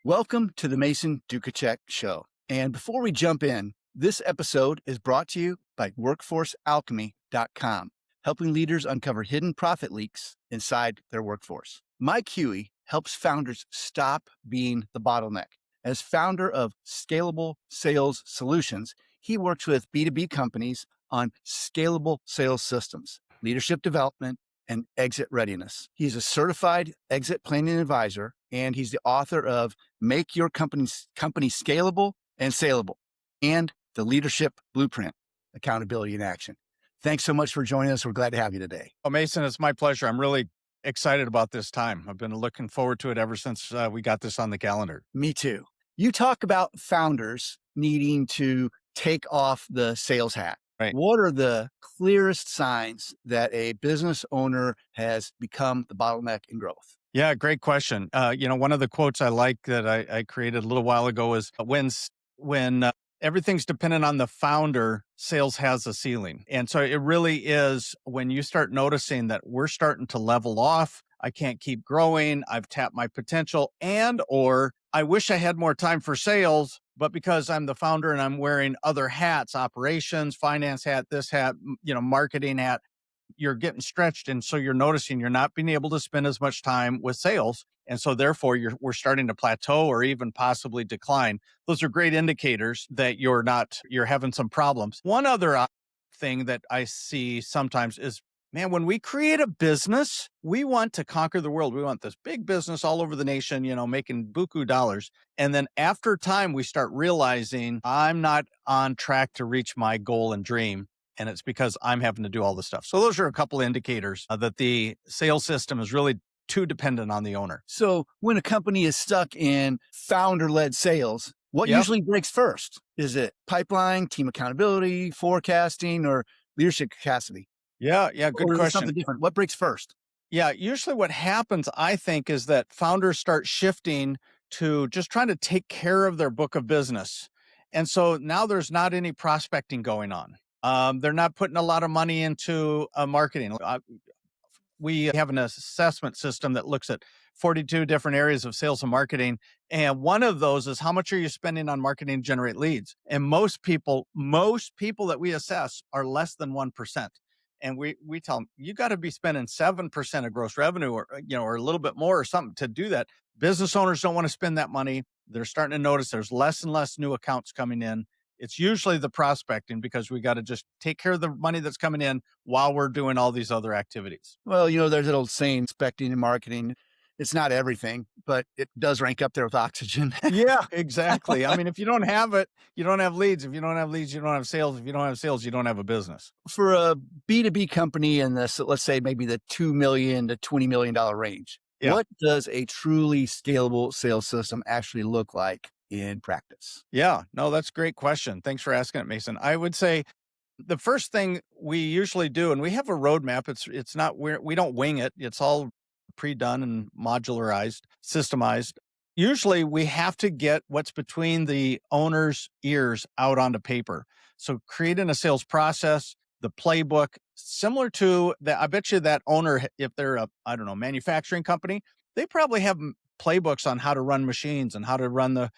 Welcome to the Mason Dukacek Show. And before we jump in, this episode is brought to you by WorkforceAlchemy.com, helping leaders uncover hidden profit leaks inside their workforce. Mike Huey helps founders stop being the bottleneck. As founder of Scalable Sales Solutions, he works with B2B companies on scalable sales systems, leadership development, and exit readiness. He's a certified exit planning advisor, and he's the author of Make Your Company Scalable and Saleable, and the Leadership Blueprint, Accountability in Action. Thanks so much for joining us. We're glad to have you today. Oh, Mason, it's my pleasure. I'm really excited about this time. I've been looking forward to it ever since we got this on the calendar. Me too. You talk about founders needing to take off the sales hat. Right. What are the clearest signs that a business owner has become the bottleneck in growth? Yeah, great question. One of the quotes I like that I created a little while ago is when everything's dependent on the founder, sales has a ceiling. And so it really is when you start noticing that we're starting to level off. I can't keep growing. I've tapped my potential, or I wish I had more time for sales, but because I'm the founder and I'm wearing other hats, operations, finance hat, this hat, marketing hat, you're getting stretched. And so you're noticing you're not being able to spend as much time with sales. And so therefore we're starting to plateau or even possibly decline. Those are great indicators that you're having some problems. One other thing that I see sometimes is, man, when we create a business, we want to conquer the world. We want this big business all over the nation, making buku dollars. And then after time, we start realizing I'm not on track to reach my goal and dream. And it's because I'm having to do all this stuff. So those are a couple indicators that the sales system is really too dependent on the owner. So when a company is stuck in founder-led sales, what usually breaks first? Is it pipeline, team accountability, forecasting, or leadership capacity? Yeah, good Or is it question. something different? What breaks first? Yeah, usually what happens, I think, is that founders start shifting to just trying to take care of their book of business. And so now there's not any prospecting going on. They're not putting a lot of money into marketing. We have an assessment system that looks at 42 different areas of sales and marketing. And one of those is how much are you spending on marketing to generate leads? And most people that we assess are less than 1%. And we tell them, you got to be spending 7% of gross revenue or a little bit more or something to do that. Business owners don't want to spend that money. They're starting to notice there's less and less new accounts coming in. It's usually the prospecting because we got to just take care of the money that's coming in while we're doing all these other activities. Well, there's an old saying, expecting and marketing. It's not everything, but it does rank up there with oxygen. Yeah, exactly. I mean, if you don't have it, you don't have leads. If you don't have leads, you don't have sales. If you don't have sales, you don't have a business. For a B2B company in this, let's say maybe the $2 million to $20 million range, what does a truly scalable sales system actually look like in practice? Yeah, no, that's a great question. Thanks for asking it, Mason. I would say the first thing we usually do, and we have a roadmap. It's not we don't wing it. It's all pre-done and modularized, systemized. Usually we have to get what's between the owner's ears out onto paper. So creating a sales process, the playbook, similar to that. I bet you that owner, if they're a manufacturing company, they probably have playbooks on how to run machines and how to run the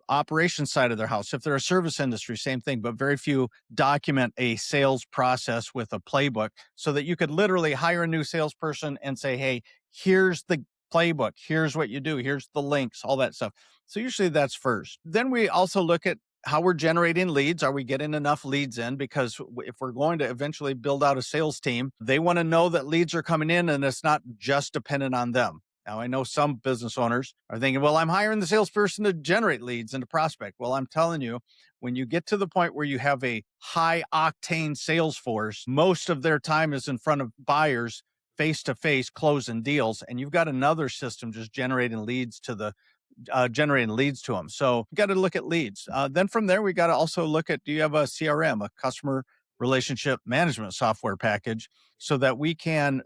operations side of their house. If they're a service industry, same thing, but very few document a sales process with a playbook so that you could literally hire a new salesperson and say, hey, here's the playbook. Here's what you do. Here's the links, all that stuff. So usually that's first. Then we also look at how we're generating leads. Are we getting enough leads in? Because if we're going to eventually build out a sales team, they want to know that leads are coming in and it's not just dependent on them. Now, I know some business owners are thinking, well, I'm hiring the salesperson to generate leads and to prospect. Well, I'm telling you, when you get to the point where you have a high octane sales force, most of their time is in front of buyers face-to-face closing deals. And you've got another system just generating leads to them. So you got to look at leads. Then from there, we got to also look at, do you have a CRM, a customer relationship management software package, so that we can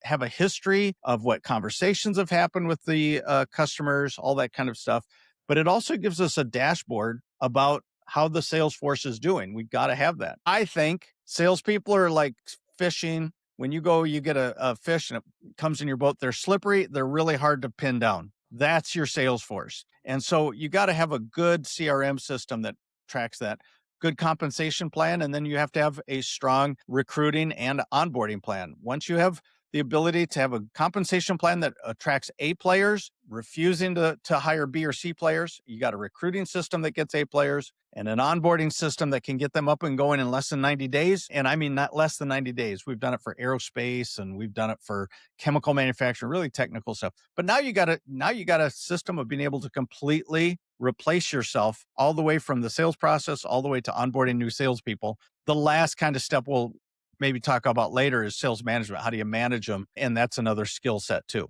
have a history of what conversations have happened with the customers, all that kind of stuff. But it also gives us a dashboard about how the sales force is doing. We've got to have that. I think salespeople are like fishing. When you go, you get a fish and it comes in your boat. They're slippery. They're really hard to pin down. That's your sales force. And so you got to have a good CRM system that tracks that, good compensation plan, and then you have to have a strong recruiting and onboarding plan. Once you have the ability to have a compensation plan that attracts A players, refusing to hire B or C players, you got a recruiting system that gets A players, and an onboarding system that can get them up and going in less than 90 days. And I mean, not less than 90 days. We've done it for aerospace and we've done it for chemical manufacturing, really technical stuff. But now you got a system of being able to completely replace yourself all the way from the sales process, all the way to onboarding new salespeople. The last kind of step we'll maybe talk about later is sales management. How do you manage them? And that's another skill set too.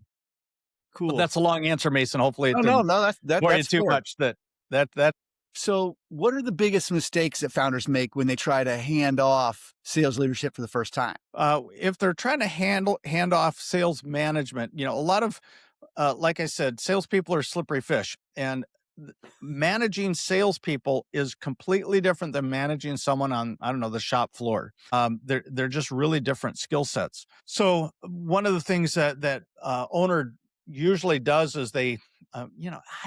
But Cool. that's a long answer, Mason. Hopefully it No, no, didn't no. bore you That's too fair. much. That So, what are the biggest mistakes that founders make when they try to hand off sales leadership for the first time? if they're trying to hand off sales management, a lot of like I said, salespeople are slippery fish, and managing salespeople is completely different than managing someone on, I don't know, the shop floor. They're just really different skill sets. So one of the things that owner usually does is they, I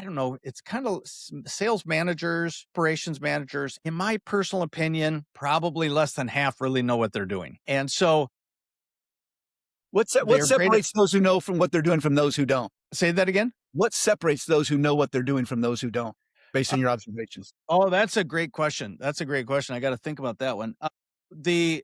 don't know, it's kind of sales managers, operations managers. In my personal opinion, probably less than half really know what they're doing, and so What they're great at. separates those who know from what they're doing from those who don't? Say that again. What separates those who know what they're doing from those who don't, based on your observations? Oh, that's a great question. That's a great question. I got to think about that one. The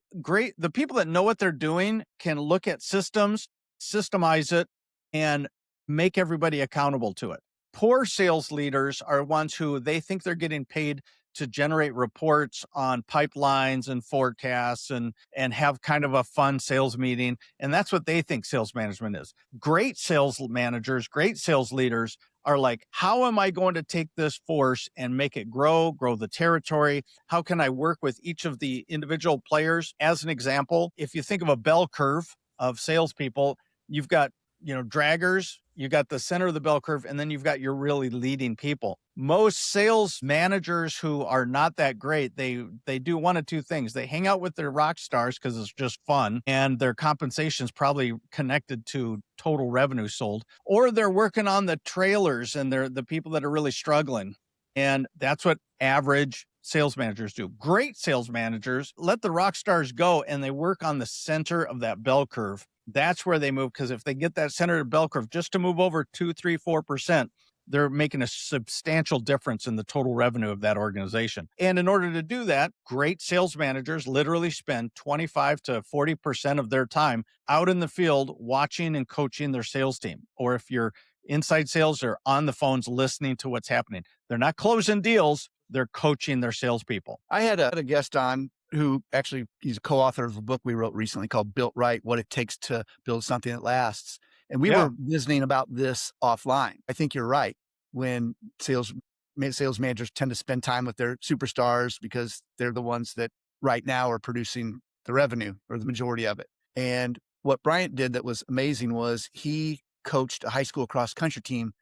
people that know what they're doing can look at systems, systemize it, and make everybody accountable to it. Poor sales leaders are ones who they think they're getting paid to generate reports on pipelines and forecasts and have kind of a fun sales meeting. And that's what they think sales management is. Great sales managers, great sales leaders are like, how am I going to take this force and make it grow the territory? How can I work with each of the individual players? As an example, if you think of a bell curve of salespeople, you've got, draggers, you got the center of the bell curve, and then you've got your really leading people. Most sales managers who are not that great, they do one of two things. They hang out with their rock stars because it's just fun, and their compensation is probably connected to total revenue sold, or they're working on the trailers and they're the people that are really struggling. And that's what average sales managers do. Great sales managers let the rock stars go and they work on the center of that bell curve. That's where they move, because if they get that center of the bell curve just to move over 2, 3, 4%, they're making a substantial difference in the total revenue of that organization. And in order to do that, great sales managers literally spend 25 to 40% of their time out in the field watching and coaching their sales team. Or if you're inside sales, they're on the phones listening to what's happening. They're not closing deals, they're coaching their salespeople. I had a guest on who actually, he's a co-author of a book we wrote recently called Built Right, What It Takes to Build Something That Lasts. And we Yeah. were visiting about this offline. I think you're right. When sales managers tend to spend time with their superstars because they're the ones that right now are producing the revenue or the majority of it. And what Bryant did that was amazing was he coached a high school cross country team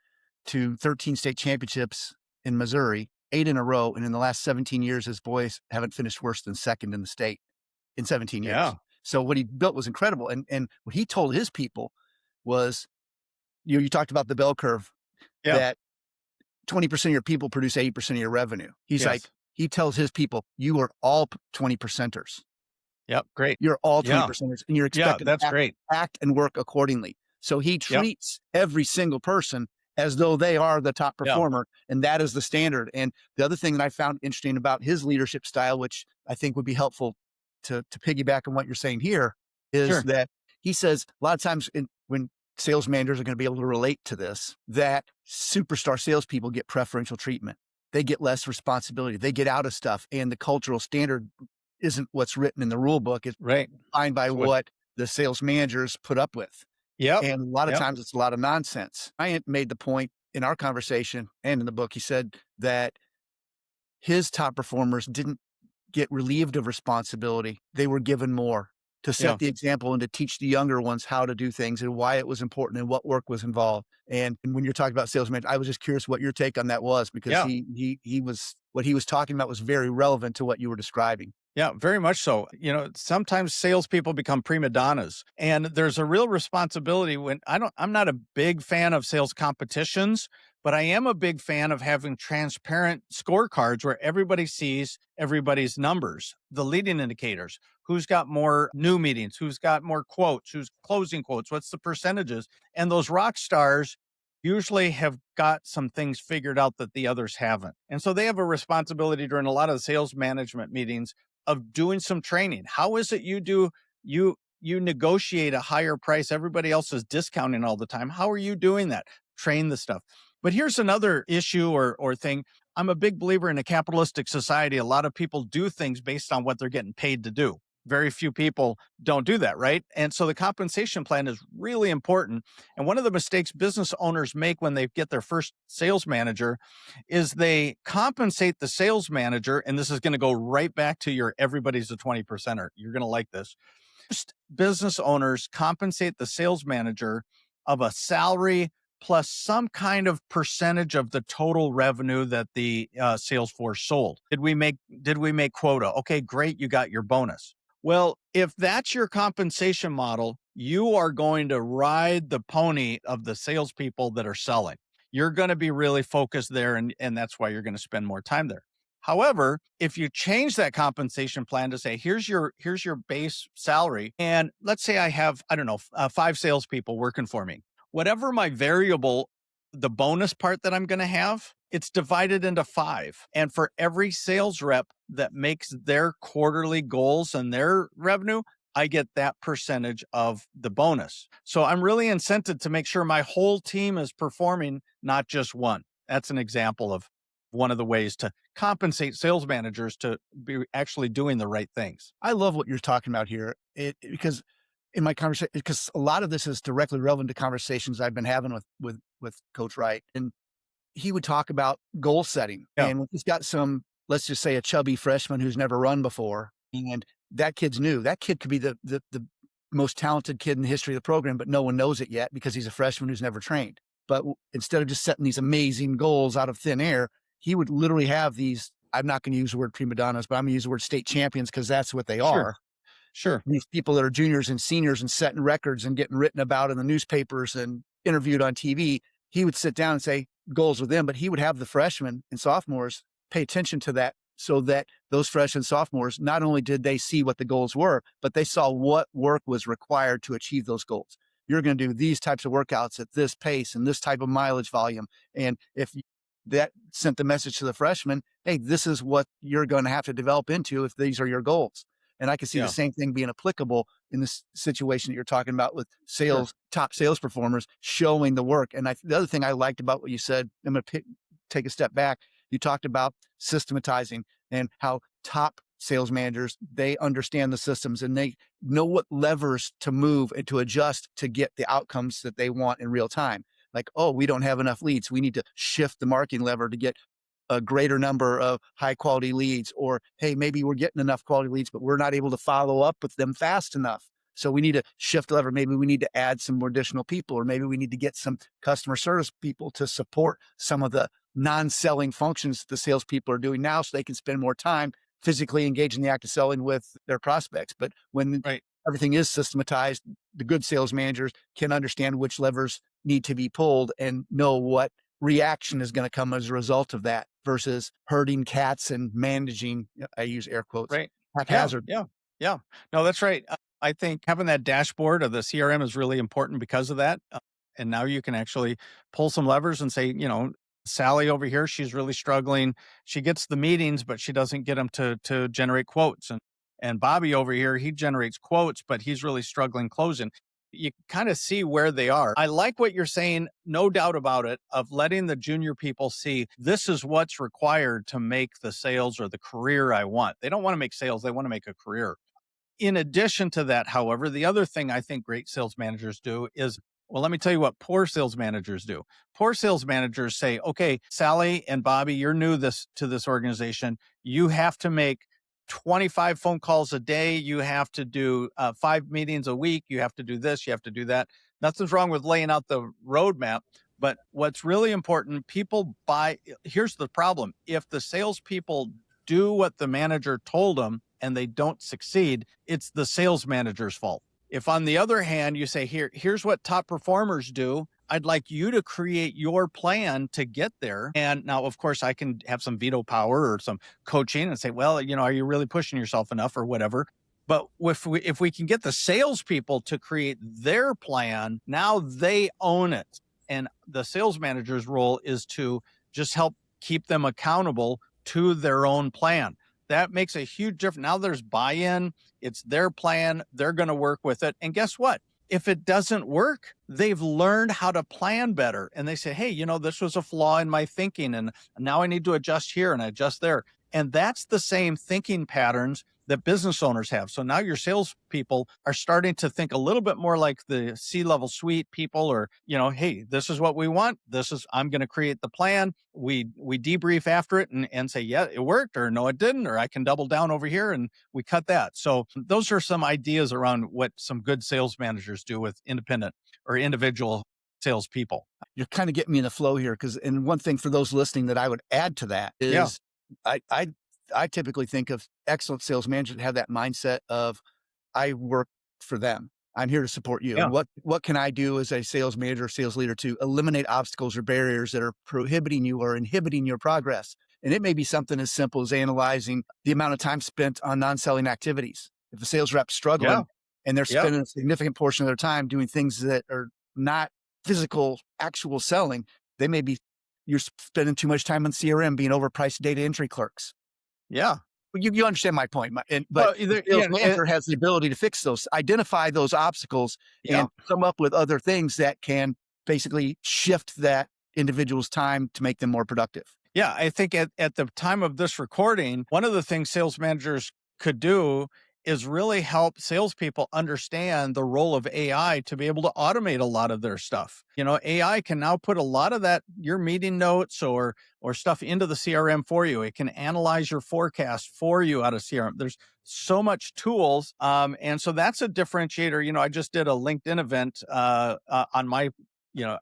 to 13 state championships in Missouri, 8 in a row. And in the last 17 years, his boys haven't finished worse than second in the state in 17 years. Yeah. So what he built was incredible. And what he told his people was, you talked about the bell curve, Yeah. that 20% of your people produce 80% of your revenue. He's like, Yes. he tells his people, you are all 20 percenters. Yep. Great. You're all 20 Yeah. percenters and you're Yeah. expected That's to great. act and work accordingly. So he Yep. treats every single person as though they are the top Yeah. performer. And that is the standard. And the other thing that I found interesting about his leadership style, which I think would be helpful to piggyback on what you're saying here, is Sure. that he says a lot of times when sales managers are going to be able to relate to this, that superstar salespeople get preferential treatment. They get less responsibility. They get out of stuff. And the cultural standard isn't what's written in the rule book. It's Right. defined by So what the sales managers put up with. Yep. And a lot of Yep. times it's a lot of nonsense. I made the point in our conversation and in the book, he said that his top performers didn't get relieved of responsibility. They were given more to set Yeah. the example and to teach the younger ones how to do things and why it was important and what work was involved. And when you're talking about sales management, I was just curious what your take on that was, because Yeah. he was what he was talking about was very relevant to what you were describing. Yeah, very much so. Sometimes salespeople become prima donnas, and there's a real responsibility when I'm not a big fan of sales competitions, but I am a big fan of having transparent scorecards where everybody sees everybody's numbers, the leading indicators, who's got more new meetings, who's got more quotes, who's closing quotes, what's the percentages. And those rock stars usually have got some things figured out that the others haven't. And so they have a responsibility during a lot of the sales management meetings of doing some training. How is it you negotiate a higher price? Everybody else is discounting all the time. How are you doing that? Train the stuff. But here's another issue or thing. I'm a big believer in a capitalistic society. A lot of people do things based on what they're getting paid to do. Very few people don't do that, right? And so the compensation plan is really important. And one of the mistakes business owners make when they get their first sales manager is they compensate the sales manager. And this is going to go right back to your everybody's a 20 percenter. You're going to like this. Most business owners compensate the sales manager of a salary plus some kind of percentage of the total revenue that the sales force sold. Did we make quota? Okay, great, you got your bonus. Well, if that's your compensation model, you are going to ride the pony of the salespeople that are selling. You're going to be really focused there, and that's why you're going to spend more time there. However, if you change that compensation plan to say, here's your base salary, and let's say I have, I don't know, 5 salespeople working for me. Whatever my variable, the bonus part that I'm going to have, it's divided into 5. And for every sales rep that makes their quarterly goals and their revenue, I get that percentage of the bonus. So I'm really incented to make sure my whole team is performing, not just one. That's an example of one of the ways to compensate sales managers to be actually doing the right things. I love what you're talking about here. Because in my conversation, because a lot of this is directly relevant to conversations I've been having with Coach Wright, and he would talk about goal setting. Yeah, And when he's got some, let's just say, a chubby freshman who's never run before, and that kid's new. That kid could be the most talented kid in the history of the program, but no one knows it yet because he's a freshman who's never trained. But instead of just setting these amazing goals out of thin air, he would literally have these. I'm not going to use the word prima donnas, but I'm going to use the word state champions because that's what they sure, are. sure. These people that are juniors and seniors and setting records and getting written about in the newspapers and interviewed on TV. He would sit down and say goals with them, but he would have the freshmen and sophomores pay attention to that so that those freshmen and sophomores, not only did they see what the goals were, but they saw what work was required to achieve those goals. You're going to do these types of workouts at this pace and this type of mileage volume. And if that sent the message to the freshmen, hey, this is what you're going to have to develop into if these are your goals. And I can see the Yeah, same thing being applicable in this situation that you're talking about with sure. sales, top sales performers showing the work. And the other thing I liked about what you said, I'm going to take a step back. You talked about systematizing and how top sales managers, they understand the systems and they know what levers to move and to adjust to get the outcomes that they want in real time. Like, oh, we don't have enough leads. We need to shift the marketing lever to get a greater number of high quality leads, or hey, maybe we're getting enough quality leads, but we're not able to follow up with them fast enough. So we need to shift the lever. Maybe we need to add some more additional people, or maybe we need to get some customer service people to support some of the non-selling functions that the salespeople are doing now so they can spend more time physically engaged in the act of selling with their prospects. But when Right. everything is systematized, the good sales managers can understand which levers need to be pulled and know what reaction is going to come as a result of that versus herding cats and managing, I use air quotes, Right. Yeah, haphazard. yeah, yeah. No, that's right. I think having that dashboard of the CRM is really important because of that. And now you can actually pull some levers and say, Sally over here, she's really struggling. She gets the meetings, but she doesn't get them to generate quotes. And Bobby over here, he generates quotes, but he's really struggling closing. You kind of see where they are. I like what you're saying, no doubt about it, of letting the junior people see this is what's required to make the sales or the career I want. They don't want to make sales, they want to make a career. In addition to that, however, the other thing I think great sales managers do is, well, let me tell you what poor sales managers do. Poor sales managers say, okay, Sally and Bobby, you're new to this organization. You have to make 25 phone calls a day. You have to do 5 meetings a week. You have to do this. You have to do that. Nothing's wrong with laying out the roadmap. But what's really important, people buy. Here's the problem. If the salespeople do what the manager told them and they don't succeed, it's the sales manager's fault. If on the other hand, you say, here's what top performers do. I'd like you to create your plan to get there. And now, of course, I can have some veto power or some coaching and say, well, are you really pushing yourself enough or whatever? But if we can get the salespeople to create their plan, now they own it. And the sales manager's role is to just help keep them accountable to their own plan. That makes a huge difference. Now there's buy-in. It's their plan. They're going to work with it. And guess what? If it doesn't work, they've learned how to plan better. And they say, hey, this was a flaw in my thinking. And now I need to adjust here and adjust there. And that's the same thinking patterns that business owners have. So now your salespeople are starting to think a little bit more like the C-level suite people, or, hey, this is what we want. I'm going to create the plan. We debrief after it and say, yeah, it worked, or no, it didn't, or I can double down over here, and we cut that. So those are some ideas around what some good sales managers do with independent or individual salespeople. You're kind of getting me in the flow here, and one thing for those listening that I would add to that is I typically think of excellent sales managers that have that mindset of, I work for them. I'm here to support you. Yeah. And what can I do as a sales manager or sales leader to eliminate obstacles or barriers that are prohibiting you or inhibiting your progress? And it may be something as simple as analyzing the amount of time spent on non-selling activities. If a sales rep's struggling and they're spending a significant portion of their time doing things that are not physical, actual selling, you're spending too much time on CRM being overpriced data entry clerks. Yeah. You understand my point, but the sales manager has the ability to fix those, identify those obstacles, and come up with other things that can basically shift that individual's time to make them more productive. Yeah, I think at the time of this recording, one of the things sales managers could do is really help salespeople understand the role of AI to be able to automate a lot of their stuff. AI can now put a lot of your meeting notes or stuff into the CRM for you. It can analyze your forecast for you out of CRM. There's so much tools. And so that's a differentiator. I just did a LinkedIn event on my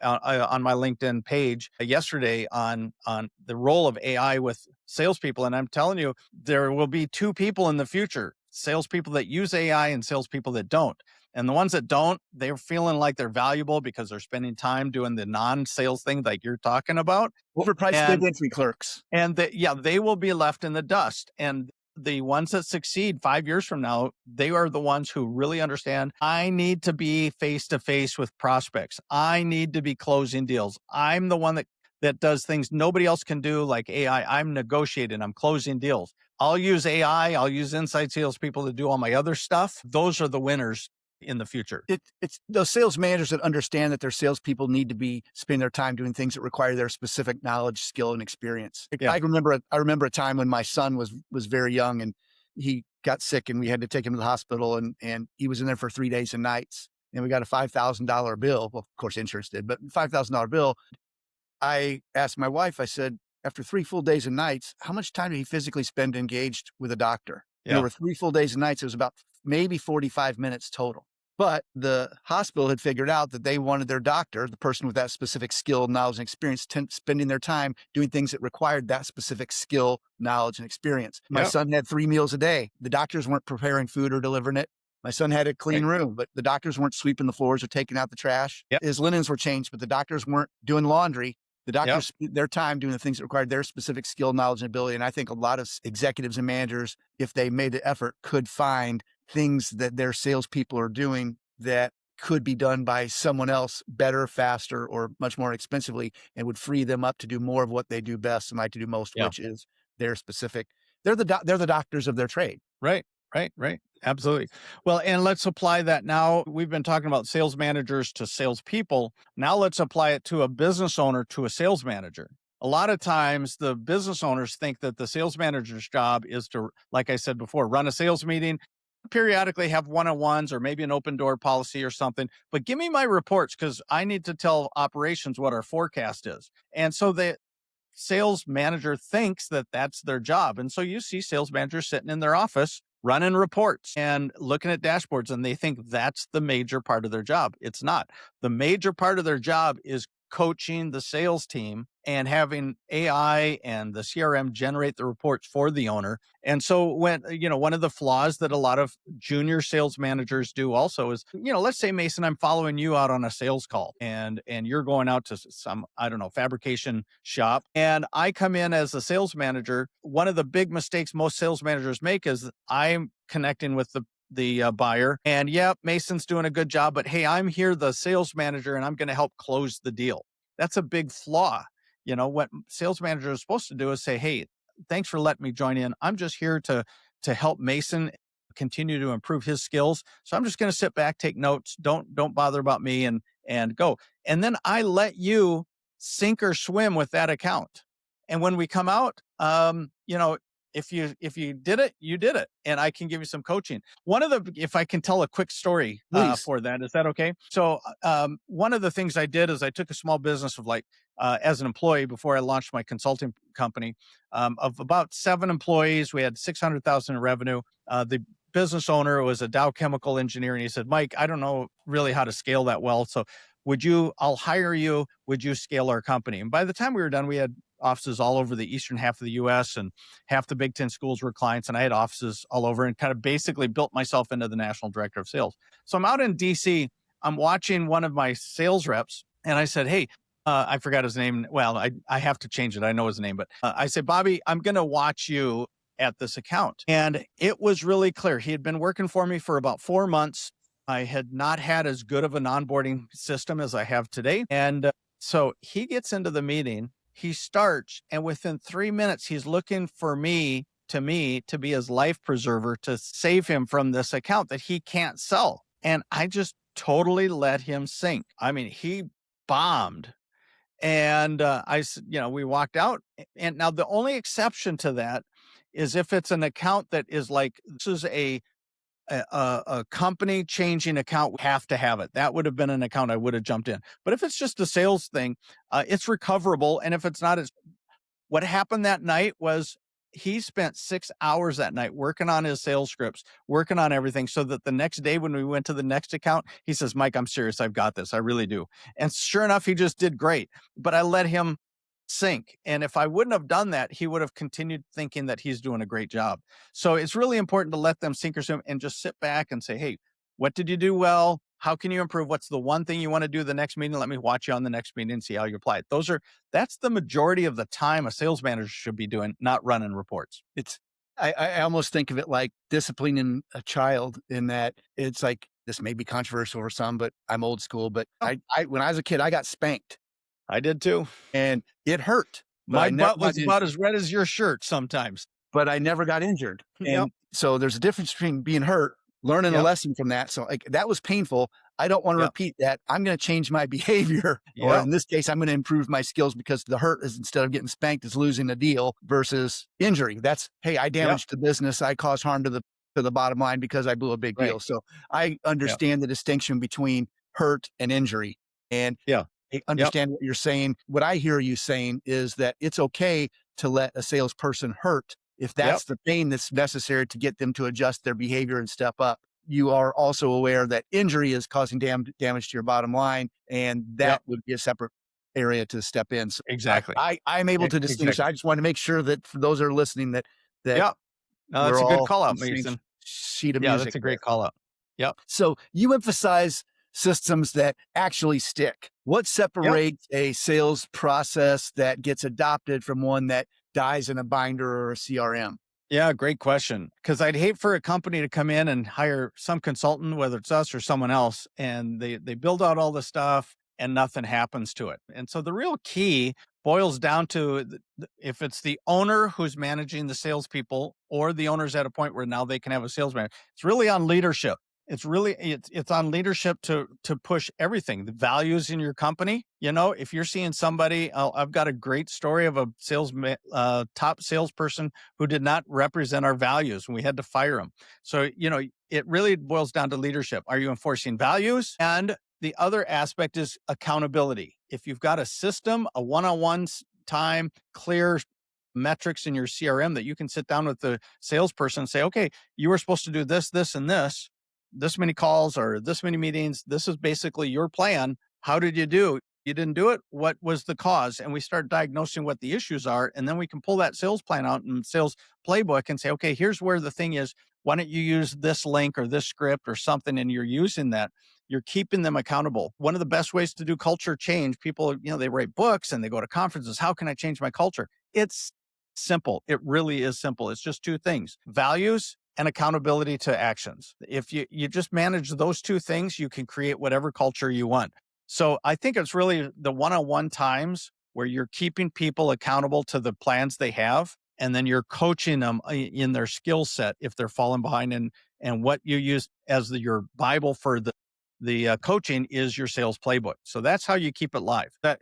on my LinkedIn page yesterday on the role of AI with salespeople. And I'm telling you, there will be two people in the future: salespeople that use AI and salespeople that don't. And the ones that don't, they're feeling like they're valuable because they're spending time doing the non-sales thing like you're talking about. Overpriced data entry clerks. And they will be left in the dust. And the ones that succeed 5 years from now, they are the ones who really understand, I need to be face-to-face with prospects. I need to be closing deals. I'm the one that does things nobody else can do, like AI. I'm negotiating. I'm closing deals. I'll use AI. I'll use inside salespeople to do all my other stuff. Those are the winners in the future. It's those sales managers that understand that their salespeople need to be spending their time doing things that require their specific knowledge, skill, and experience. I remember a time when my son was very young and he got sick and we had to take him to the hospital, and he was in there for 3 days and nights, and we got a $5,000 bill. Well, of course, insurance did, but $5,000 bill. I asked my wife, I said, after 3 full days and nights, how much time did he physically spend engaged with a doctor? Yeah. There were 3 full days and nights. It was about maybe 45 minutes total. But the hospital had figured out that they wanted their doctor, the person with that specific skill, knowledge, and experience, spending their time doing things that required that specific skill, knowledge, and experience. My son had 3 meals a day. The doctors weren't preparing food or delivering it. My son had a clean room, but the doctors weren't sweeping the floors or taking out the trash. His linens were changed, but the doctors weren't doing laundry. The doctors spent their time doing the things that required their specific skill, knowledge, and ability. And I think a lot of executives and managers, if they made the effort, could find things that their salespeople are doing that could be done by someone else better, faster, or much more expensively, and would free them up to do more of what they do best and like to do most, which is their specific. They're the doctors of their trade. Right. Absolutely. Well, and let's apply that now. We've been talking about sales managers to salespeople. Now let's apply it to a business owner to a sales manager. A lot of times the business owners think that the sales manager's job is to, like I said before, run a sales meeting, periodically have one-on-ones or maybe an open door policy or something, but give me my reports because I need to tell operations what our forecast is. And so the sales manager thinks that that's their job. And so you see sales managers sitting in their office running reports and looking at dashboards, and they think that's the major part of their job. It's not. The major part of their job is coaching the sales team and having AI and the CRM generate the reports for the owner. And so when, one of the flaws that a lot of junior sales managers do also is, let's say, Mason, I'm following you out on a sales call and you're going out to some, I don't know, fabrication shop. And I come in as a sales manager. One of the big mistakes most sales managers make is I'm connecting with the buyer. And yeah, Mason's doing a good job, but hey, I'm here, the sales manager, and I'm going to help close the deal. That's a big flaw. What sales manager is supposed to do is say, hey, thanks for letting me join in. I'm just here to help Mason continue to improve his skills. So I'm just going to sit back, take notes. Don't bother about me and go. And then I let you sink or swim with that account. And when we come out, if you did it, you did it, and I can give you some coaching. If I can tell a quick story Please. for that, is that okay? So one of the things I did is I took a small business of as an employee before I launched my consulting company of about 7 employees. We had 600,000 in revenue. The business owner was a Dow chemical engineer, and he said, Mike, I don't know really how to scale that well. So I'll hire you. Would you scale our company? And by the time we were done, we had offices all over the eastern half of the US, and half the Big Ten schools were clients, and I had offices all over, and kind of basically built myself into the national director of sales. So I'm out in DC, I'm watching one of my sales reps, and I said, hey, I forgot his name. Well, I have to change it. I know his name, but I said, Bobby, I'm going to watch you at this account. And it was really clear. He had been working for me for about 4 months. I had not had as good of an onboarding system as I have today. And so he gets into the meeting, he starts, and within 3 minutes, he's looking for me to be his life preserver to save him from this account that he can't sell. And I just totally let him sink. I mean, he bombed. And we walked out. And now the only exception to that is if it's an account that is like, this is a company changing account, we have to have it. That would have been an account I would have jumped in. But if it's just a sales thing, it's recoverable. And if it's not, what happened that night was he spent 6 hours that night working on his sales scripts, working on everything, so that the next day when we went to the next account, he says, Mike, I'm serious. I've got this. I really do. And sure enough, he just did great. But I let him sink. And if I wouldn't have done that, he would have continued thinking that he's doing a great job. So it's really important to let them sink or swim and just sit back and say, hey, what did you do well? How can you improve? What's the one thing you want to do the next meeting? Let me watch you on the next meeting and see how you apply it. That's the majority of the time a sales manager should be doing, not running reports. I almost think of it like disciplining a child, in that it's like, this may be controversial for some, but I'm old school. But when I was a kid, I got spanked. I did too. And it hurt. My butt was about as red as your shirt sometimes. But I never got injured. And so there's a difference between being hurt, learning a lesson from that. So that was painful. I don't want to repeat that. I'm going to change my behavior. Or in this case, I'm going to improve my skills, because the hurt is, instead of getting spanked, is losing a deal versus injury. That's, hey, I damaged the business. I caused harm to the bottom line because I blew a big deal. So I understand the distinction between hurt and injury. And I understand what you're saying. What I hear you saying is that it's okay to let a salesperson hurt if that's the pain that's necessary to get them to adjust their behavior and step up. You are also aware that injury is causing damage to your bottom line, and that would be a separate area to step in. So exactly. I'm able to distinguish. Exactly. I just want to make sure that for those that are listening, that no, that's a good call out, Mason. Sheet of music. That's a great call out. Yep. So you emphasize systems that actually stick. What separates a sales process that gets adopted from one that dies in a binder or a CRM? Yeah, great question. Because I'd hate for a company to come in and hire some consultant, whether it's us or someone else, and they build out all the stuff and nothing happens to it. And so the real key boils down to if it's the owner who's managing the salespeople, or the owner's at a point where now they can have a sales manager. It's really on leadership. It's on leadership to push everything, the values in your company. If you're seeing somebody, I've got a great story of a top salesperson who did not represent our values, and we had to fire him. So, it really boils down to leadership. Are you enforcing values? And the other aspect is accountability. If you've got a system, a one-on-one time, clear metrics in your CRM that you can sit down with the salesperson and say, okay, you were supposed to do this, this, and this many calls or this many meetings. This is basically your plan. How did you do? You didn't do it. What was the cause? And we start diagnosing what the issues are. And then we can pull that sales plan out and sales playbook and say, okay, here's where the thing is. Why don't you use this link or this script or something? And you're using that. You're keeping them accountable. One of the best ways to do culture change, people, they write books and they go to conferences. How can I change my culture? It's simple. It really is simple. It's just two things: values and accountability to actions. If you just manage those two things, you can create whatever culture you want. So I think it's really the one-on-one times where you're keeping people accountable to the plans they have, and then you're coaching them in their skill set if they're falling behind. And what you use as your Bible for the coaching is your sales playbook. So that's how you keep it live. That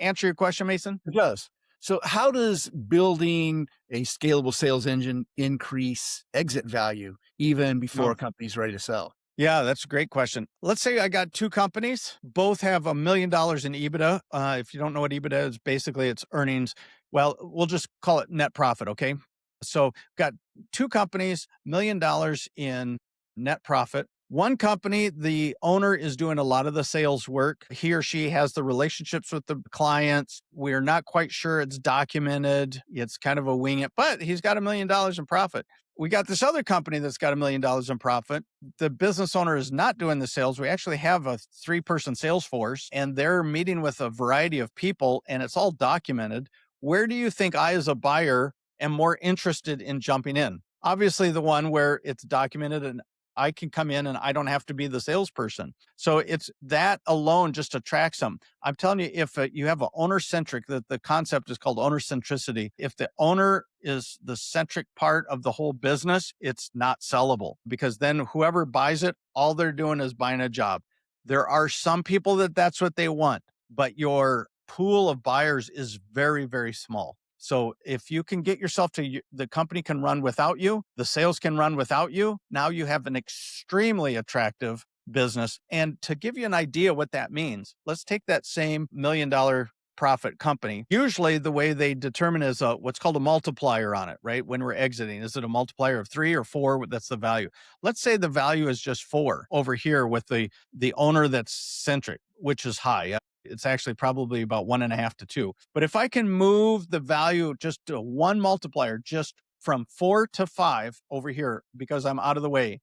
answer your question, Mason? It does. So, how does building a scalable sales engine increase exit value even before No. a company's ready to sell? Yeah, that's a great question. Let's say I got two companies, both have $1 million in EBITDA. If you don't know what EBITDA is, basically it's earnings. Well, we'll just call it net profit. Okay. So got two companies, $1 million in net profit. One company, the owner is doing a lot of the sales work. He or she has the relationships with the clients. We're not quite sure it's documented. It's kind of a wing it, but he's got $1 million in profit. We got this other company that's got $1 million in profit. The business owner is not doing the sales. We actually have a 3-person sales force and they're meeting with a variety of people and it's all documented. Where do you think I, as a buyer, am more interested in jumping in? Obviously, the one where it's documented and I can come in and I don't have to be the salesperson. So it's that alone just attracts them. I'm telling you, if you have an owner centric, that the concept is called owner centricity. If the owner is the centric part of the whole business, it's not sellable because then whoever buys it, all they're doing is buying a job. There are some people that's what they want, but your pool of buyers is very, very small. So if you can get yourself to the company can run without you, the sales can run without you. Now you have an extremely attractive business. And to give you an idea what that means, let's take that same $1 million profit company. Usually the way they determine is what's called a multiplier on it, right? When we're exiting, is it a multiplier of 3 or 4? That's the value. Let's say the value is just 4 over here with the owner that's centric, which is high. It's actually probably about 1.5 to 2. But if I can move the value just to one multiplier, just from 4 to 5 over here, because I'm out of the way,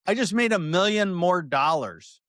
I just made $1 million more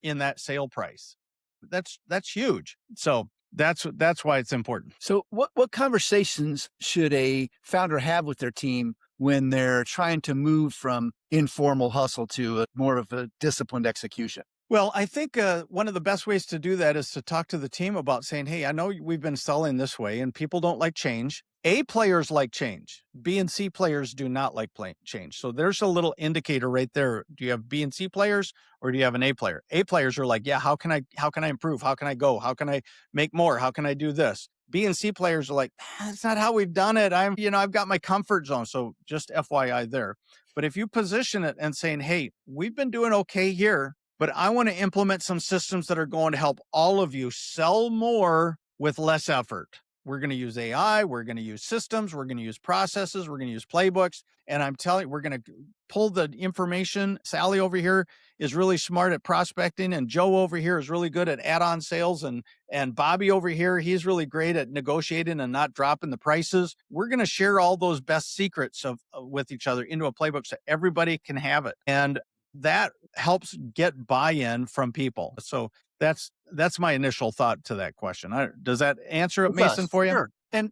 in that sale price. That's huge. So that's why it's important. So, what conversations should a founder have with their team when they're trying to move from informal hustle to more of a disciplined execution? Well, I think one of the best ways to do that is to talk to the team about saying, hey, I know we've been selling this way and people don't like change. A players like change. B and C players do not like change. So there's a little indicator right there. Do you have B and C players or do you have an A player? A players are like, yeah, how can I improve? How can I go? How can I make more? How can I do this? B and C players are like, that's not how we've done it. I've got my comfort zone. So just FYI there. But if you position it and saying, hey, we've been doing okay here, but I want to implement some systems that are going to help all of you sell more with less effort. We're going to use AI. We're going to use systems. We're going to use processes. We're going to use playbooks. And I'm telling you, we're going to pull the information. Sally over here is really smart at prospecting. And Joe over here is really good at add-on sales. And Bobby over here, he's really great at negotiating and not dropping the prices. We're going to share all those best secrets with each other into a playbook so everybody can have it. And that helps get buy-in from people. So that's my initial thought to that question. Does that answer it, Mason, for you? Sure. And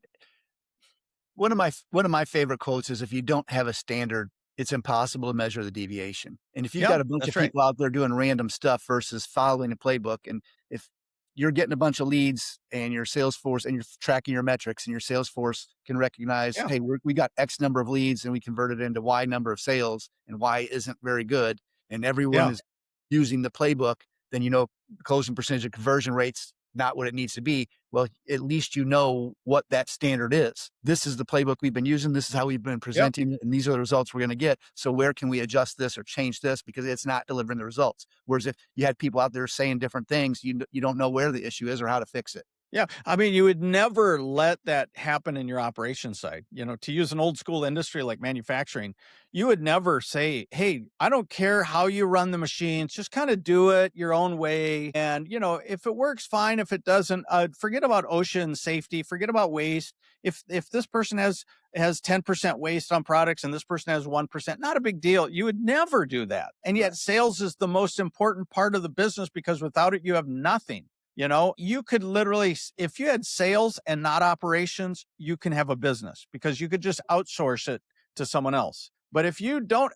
one of my favorite quotes is, if you don't have a standard, it's impossible to measure the deviation. And if you've Yeah, got a bunch of that's right. people out there doing random stuff versus following a playbook, and if you're getting a bunch of leads and your sales force and you're tracking your metrics and your sales force can recognize, Yeah, hey, we got X number of leads and we converted into Y number of sales and Y isn't very good, and everyone yeah, is using the playbook, then the closing percentage of conversion rates not what it needs to be. Well, at least you know what that standard is. This is the playbook we've been using. This is how we've been yep, presenting it, and these are the results we're going to get. So where can we adjust this or change this because it's not delivering the results? Whereas if you had people out there saying different things, you don't know where the issue is or how to fix it. Yeah. I mean, you would never let that happen in your operations side. To use an old school industry like manufacturing, you would never say, hey, I don't care how you run the machines, just kind of do it your own way. And, if it works, fine. If it doesn't, forget about ocean safety, forget about waste. If this person has 10% waste on products and this person has 1%, not a big deal. You would never do that. And yet sales is the most important part of the business because without it, you have nothing. You could literally, if you had sales and not operations, you can have a business because you could just outsource it to someone else. But if you don't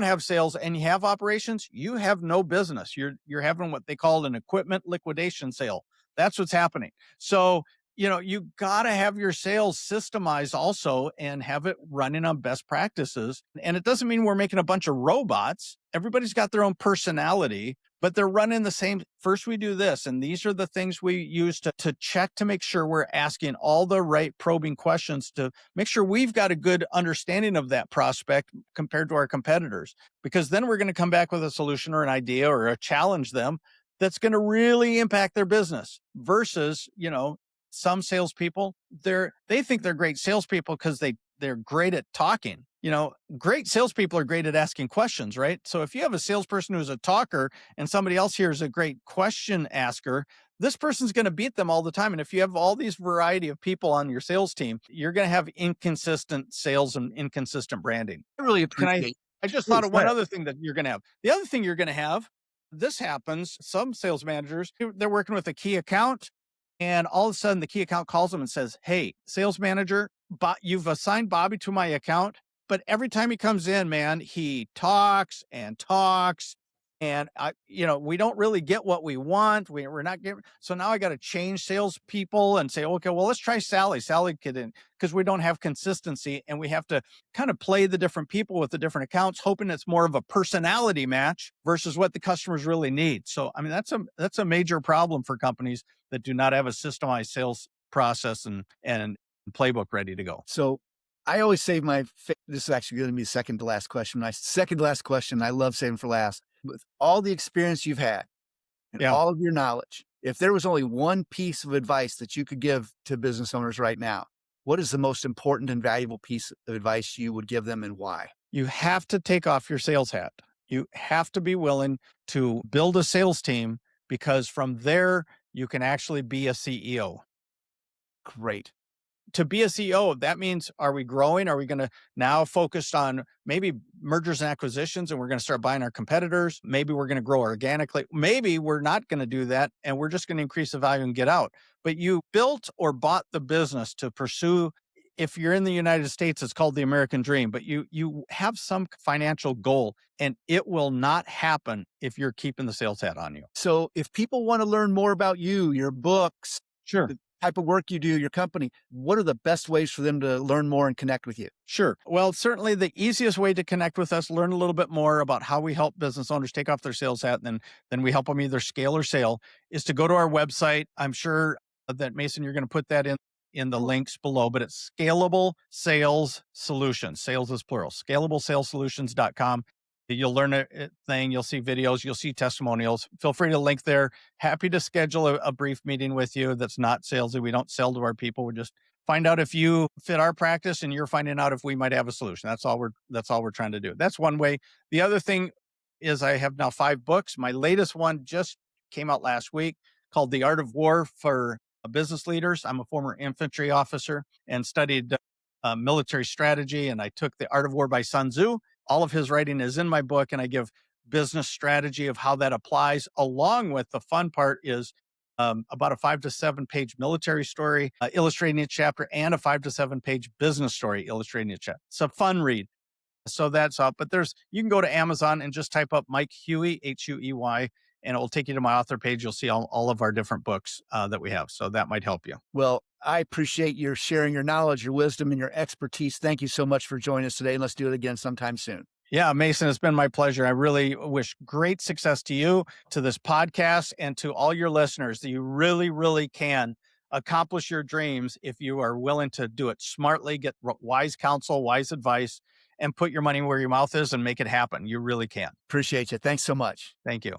have sales and you have operations, you have no business. You're having what they call an equipment liquidation sale. That's what's happening. So, you got to have your sales systemized also and have it running on best practices. And it doesn't mean we're making a bunch of robots. Everybody's got their own personality, but they're running the same. First, we do this, and these are the things we use to check to make sure we're asking all the right probing questions to make sure we've got a good understanding of that prospect compared to our competitors. Because then we're going to come back with a solution or an idea or a challenge them that's going to really impact their business versus, some salespeople, they think they're great salespeople because they're great at talking. Great salespeople are great at asking questions, right? So if you have a salesperson who's a talker and somebody else here is a great question asker, this person's going to beat them all the time. And if you have all these variety of people on your sales team, you're going to have inconsistent sales and inconsistent branding. I really Can I? appreciate. I just thought Please, of go one ahead. other thing that you're going to have. The other thing you're going to have, this happens. Some sales managers, they're working with a key account. And all of a sudden, the key account calls them and says, hey, sales manager, you've assigned Bobby to my account. But every time he comes in, man, he talks and talks. And we don't really get what we want. We're not getting. So now I got to change salespeople and say, okay, well, let's try Sally. Sally could in because we don't have consistency and we have to kind of play the different people with the different accounts, hoping it's more of a personality match versus what the customers really need. So, I mean, that's a major problem for companies that do not have a systemized sales process and playbook ready to go. So I always save this is actually going to be the second to last question. My second to last question, I love saving for last. With all the experience you've had and Yeah. all of your knowledge, if there was only one piece of advice that you could give to business owners right now, what is the most important and valuable piece of advice you would give them and why? You have to take off your sales hat. You have to be willing to build a sales team because from there, you can actually be a CEO. Great. To be a CEO, that means, are we growing? Are we going to now focus on maybe mergers and acquisitions and we're going to start buying our competitors? Maybe we're going to grow organically. Maybe we're not going to do that and we're just going to increase the value and get out. But you built or bought the business to pursue. If you're in the United States, it's called the American dream, but you have some financial goal and it will not happen if you're keeping the sales hat on you. So if people want to learn more about you, your books, Sure. the type of work you do, your company, what are the best ways for them to learn more and connect with you? Sure. Well, certainly the easiest way to connect with us, learn a little bit more about how we help business owners take off their sales hat, and then we help them either scale or sale, is to go to our website. I'm sure that Mason, you're going to put that in the links below, but it's Scalable Sales Solutions. Sales is plural. ScalableSalesSolutions.com. You'll learn a thing. You'll see videos. You'll see testimonials. Feel free to link there. Happy to schedule a brief meeting with you. That's not salesy. We don't sell to our people. We just find out if you fit our practice, and you're finding out if we might have a solution. That's all we're trying to do. That's one way. The other thing is I have now 5 books. My latest one just came out last week called The Art of War for Business Leaders. I'm a former infantry officer and studied military strategy, and I took The Art of War by Sun Tzu. All of his writing is in my book, and I give business strategy of how that applies, along with the fun part is about a 5 to 7 page military story illustrating each chapter and a 5 to 7 page business story illustrating each chapter. It's a fun read. So that's up. But you can go to Amazon and just type up Mike Huey, Huey, and it will take you to my author page. You'll see all of our different books that we have. So that might help you. Well, I appreciate your sharing your knowledge, your wisdom, and your expertise. Thank you so much for joining us today. And let's do it again sometime soon. Yeah, Mason, it's been my pleasure. I really wish great success to you, to this podcast, and to all your listeners that you really, really can accomplish your dreams if you are willing to do it smartly, get wise counsel, wise advice, and put your money where your mouth is and make it happen. You really can. Appreciate you. Thanks so much. Thank you.